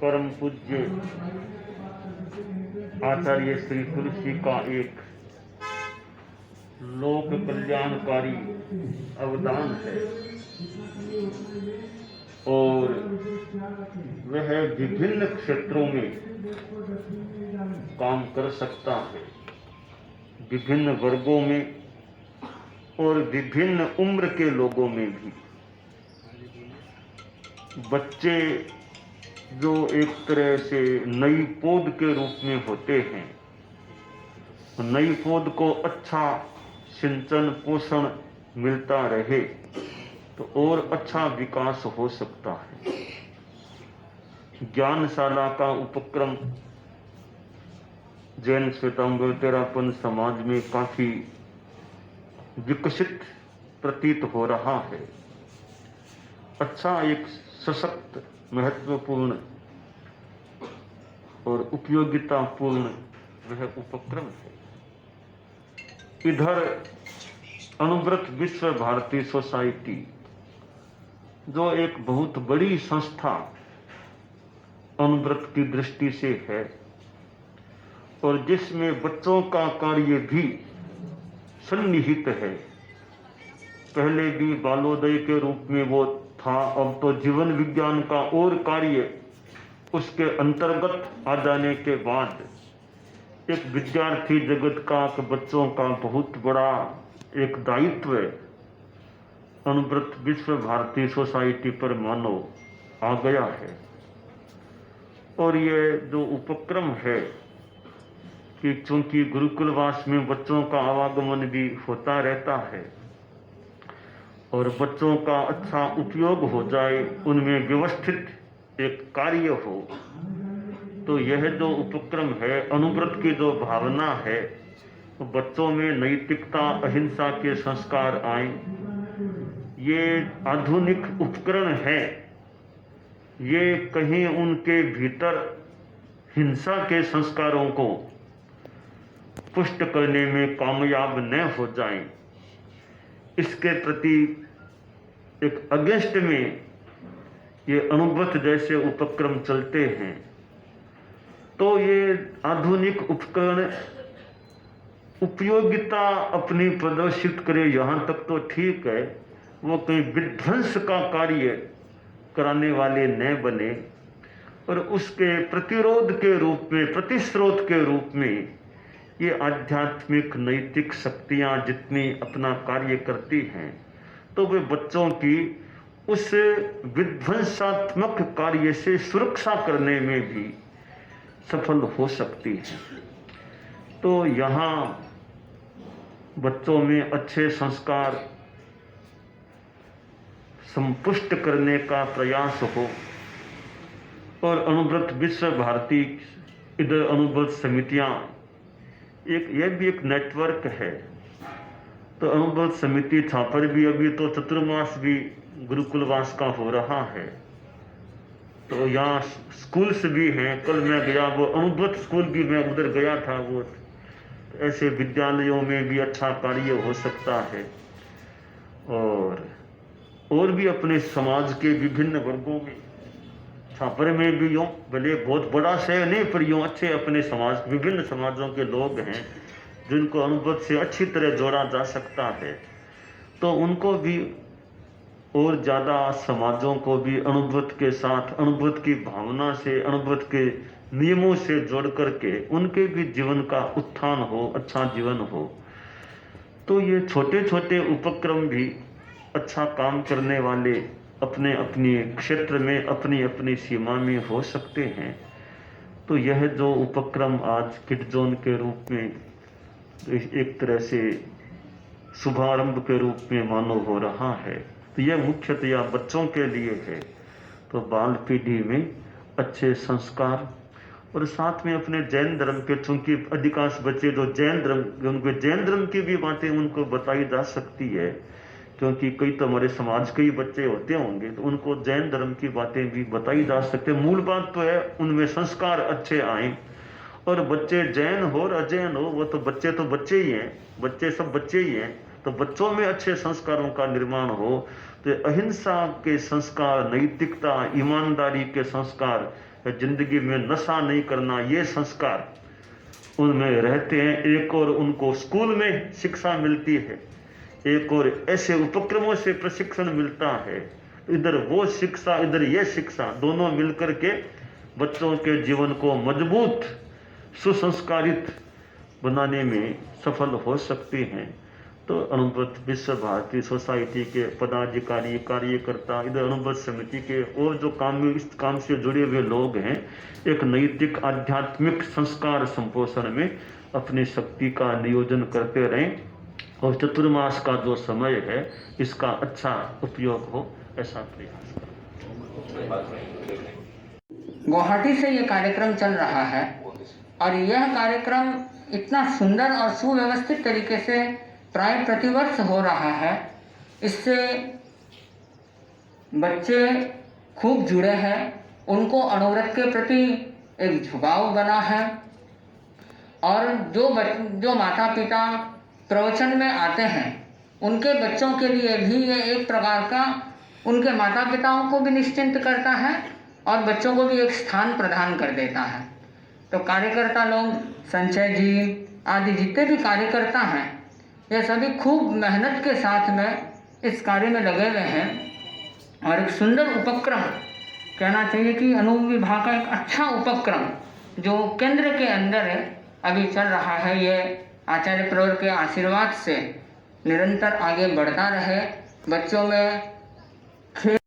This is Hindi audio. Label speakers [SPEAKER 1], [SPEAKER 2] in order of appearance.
[SPEAKER 1] परम पूज्य आचार्य श्री तुलसी का एक लोक कल्याणकारी अवदान है और वह विभिन्न क्षेत्रों में काम कर सकता है, विभिन्न वर्गों में और विभिन्न उम्र के लोगों में भी। बच्चे जो एक तरह से नई पौध के रूप में होते हैं, नई पौध को अच्छा सिंचन पोषण मिलता रहे तो और अच्छा विकास हो सकता है। ज्ञानशाला का उपक्रम जैन श्वेतांबर तेरापन समाज में काफी विकसित प्रतीत हो रहा है। अच्छा, एक सशक्त, महत्वपूर्ण और उपयोगितापूर्ण वह उपक्रम है। इधर अनुव्रत विश्व भारती सोसाइटी, जो एक बहुत बड़ी संस्था अनुव्रत की दृष्टि से है और जिसमें बच्चों का कार्य भी सन्निहित है। पहले भी बालोदय के रूप में वो था, अब तो जीवन विज्ञान का और कार्य उसके अंतर्गत आ जाने के बाद एक विद्यार्थी जगत का, बच्चों का बहुत बड़ा एक दायित्व अनुव्रत विश्व भारती सोसाइटी पर मानो आ गया है। और ये जो उपक्रम है कि चूंकि गुरुकुलवास में बच्चों का आवागमन भी होता रहता है और बच्चों का अच्छा उपयोग हो जाए, उनमें व्यवस्थित एक कार्य हो, तो यह जो उपक्रम है, अनुव्रत की जो भावना है, तो बच्चों में नैतिकता, अहिंसा के संस्कार आए। ये आधुनिक उपकरण है, ये कहीं उनके भीतर हिंसा के संस्कारों को पुष्ट करने में कामयाब न हो जाएं, इसके प्रति एक अगेंस्ट में ये अनुव्रत जैसे उपक्रम चलते हैं। तो ये आधुनिक उपकरण उपयोगिता अपनी प्रदर्शित करे, यहाँ तक तो ठीक है, वो कहीं विध्वंस का कार्य कराने वाले न बने और उसके प्रतिरोध के रूप में, प्रतिस्रोत के रूप में ये आध्यात्मिक नैतिक शक्तियाँ जितनी अपना कार्य करती हैं, तो वे बच्चों की उस विध्वंसात्मक कार्य से सुरक्षा करने में भी सफल हो सकती है। तो यहाँ बच्चों में अच्छे संस्कार संपुष्ट करने का प्रयास हो और अनुव्रत विश्व भारती, इधर अनुव्रत समितियाँ, यह भी एक नेटवर्क है। तो अनुव्रत समिति छापर भी अभी तो चतुर्मास भी गुरुकुलवास का हो रहा है, तो यहाँ स्कूल्स भी हैं। कल मैं गया, वो अनुव्रत स्कूल भी मैं उधर गया था। वो ऐसे विद्यालयों में भी अच्छा कार्य हो सकता है और भी अपने समाज के विभिन्न वर्गों में, छापर में भी यूँ भले बहुत बड़ा शहर नहीं, पर यूँ अच्छे अपने समाज, विभिन्न समाजों के लोग हैं जिनको अनुव्रत से अच्छी तरह जोड़ा जा सकता है। तो उनको भी और ज़्यादा समाजों को भी अनुव्रत के साथ, अनुव्रत की भावना से, अनुव्रत के नियमों से जोड़ करके उनके भी जीवन का उत्थान हो, अच्छा जीवन हो। तो ये छोटे छोटे उपक्रम भी अच्छा काम करने वाले अपने अपने क्षेत्र में, अपनी अपनी सीमा में हो सकते हैं। तो यह जो उपक्रम आज किड जोन के रूप में एक तरह से शुभारंभ के रूप में मानो हो रहा है, तो यह मुख्यतया बच्चों के लिए है। तो बाल पीढ़ी में अच्छे संस्कार और साथ में अपने जैन धर्म के, चूंकि अधिकांश बच्चे जो जैन धर्म, उनको जैन धर्म की भी बातें उनको बताई जा सकती है, क्योंकि कई तो हमारे समाज के ही बच्चे होते होंगे, तो उनको जैन धर्म की बातें भी बताई जा सकते। मूल बात तो है उनमें संस्कार अच्छे आए, और बच्चे जैन हो और अजैन हो, वो तो बच्चे ही हैं, बच्चे सब बच्चे ही हैं, तो बच्चों में अच्छे संस्कारों का निर्माण हो, तो अहिंसा के संस्कार, नैतिकता, ईमानदारी के संस्कार, जिंदगी में नशा नहीं करना, ये संस्कार उनमें रहते हैं। एक और उनको स्कूल में शिक्षा मिलती है, एक और ऐसे उपक्रमों से प्रशिक्षण मिलता है। इधर वो शिक्षा, इधर ये शिक्षा, दोनों मिलकर के बच्चों के जीवन को मजबूत, सुसंस्कारित बनाने में सफल हो सकती हैं। तो अनुव्रत विश्व भारती सोसाइटी के पदाधिकारी, कार्यकर्ता, इधर अनुव्रत समिति के और जो इस काम से जुड़े हुए लोग हैं, एक नैतिक आध्यात्मिक संस्कार संपोषण में अपनी शक्ति का नियोजन करते रहें और चतुर्मास का जो समय है इसका अच्छा उपयोग हो, ऐसा प्रयास करें।
[SPEAKER 2] गुवाहाटी से ये कार्यक्रम चल रहा है और यह कार्यक्रम इतना सुंदर और सुव्यवस्थित तरीके से प्राय प्रतिवर्ष हो रहा है। इससे बच्चे खूब जुड़े हैं, उनको अनुव्रत के प्रति एक झुकाव बना है और जो माता पिता प्रवचन में आते हैं उनके बच्चों के लिए भी ये एक प्रकार का उनके माता पिताओं को भी निश्चिंत करता है और बच्चों को भी एक स्थान प्रदान कर देता है। तो कार्यकर्ता लोग, संजय जी आदि जितने भी कार्यकर्ता हैं, ये सभी खूब मेहनत के साथ में इस कार्य में लगे हुए हैं और एक सुंदर उपक्रम, कहना चाहिए कि अनुविभाग का एक अच्छा उपक्रम जो केंद्र के अंदर है अभी चल रहा है, ये आचार्य प्रवर के आशीर्वाद से निरंतर आगे बढ़ता रहे। बच्चों में खेल